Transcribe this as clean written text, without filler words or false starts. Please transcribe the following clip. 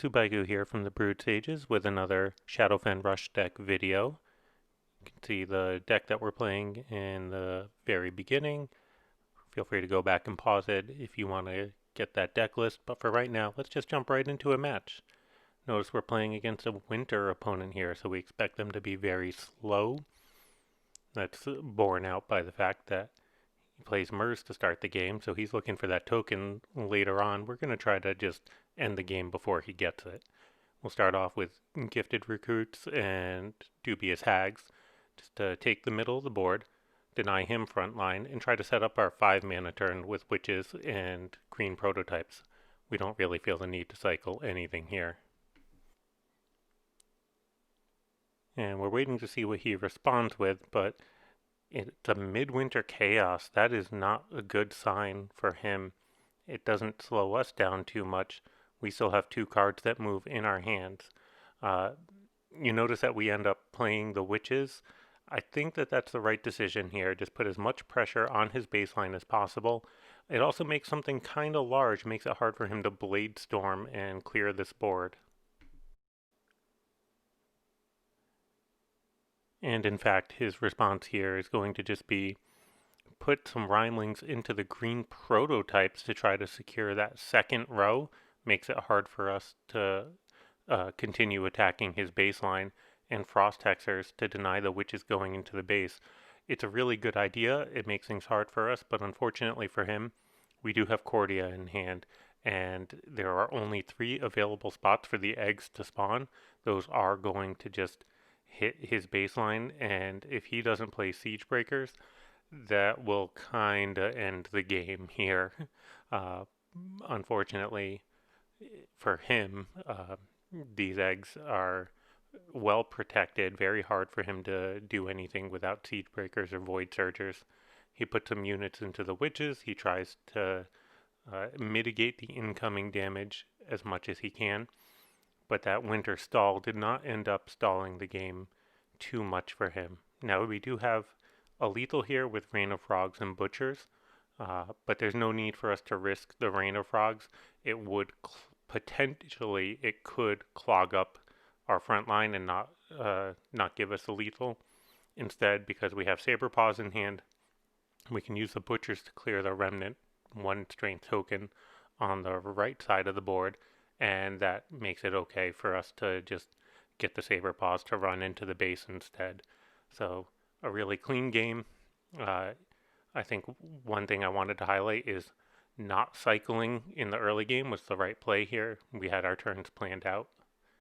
Subaigu here from the Brood Sages with another Shadowfen Rush deck video. You can see the deck that we're playing in the very beginning. Feel free to go back and pause it if you want to get that deck list, but for right now, let's just jump right into a match. Notice we're playing against a winter opponent here, so we expect them to be very slow. That's borne out by the fact that he plays Mers to start the game, so he's looking for that token later on. We're going to try to just end the game before he gets it. We'll start off with Gifted Recruits and Dubious Hags, just to take the middle of the board, deny him frontline, and try to set up our 5-mana turn with Witches and Green Prototypes. We don't really feel the need to cycle anything here. And we're waiting to see what he responds with, but it's a Midwinter Chaos. That is not a good sign for him. It doesn't slow us down too much. We still have 2 cards that move in our hands. You notice that we end up playing the Witches. I think that that's the right decision here. Just put as much pressure on his baseline as possible. It also makes something kind of large, makes it hard for him to Blade Storm and clear this board. And in fact, his response here is going to just be put some Rhymlings into the green prototypes to try to secure that second row. Makes it hard for us to continue attacking his baseline, and Frost Hexers to deny the Witches going into the base. It's a really good idea. It makes things hard for us, but unfortunately for him, we do have Qordia in hand, and there are only 3 available spots for the eggs to spawn. Those are going to just hit his baseline, and if he doesn't play Siege Breakers, that will kind of end the game here. Unfortunately for him, these eggs are well protected, very hard for him to do anything without Siege Breakers or Void Surgers. He puts some units into the Witches. He tries to mitigate the incoming damage as much as he can, but that winter stall did not end up stalling the game too much for him. Now we do have a lethal here with Rain of Frogs and Butchers, but there's no need for us to risk the Rain of Frogs. It would potentially, it could clog up our front line and not give us a lethal. Instead, because we have Saber Paws in hand, we can use the Butchers to clear the Remnant 1 strength token on the right side of the board, and that makes it okay for us to just get the Saber Paws to run into the base instead. So a really clean game. I think one thing I wanted to highlight is not cycling in the early game was the right play here. We had our turns planned out.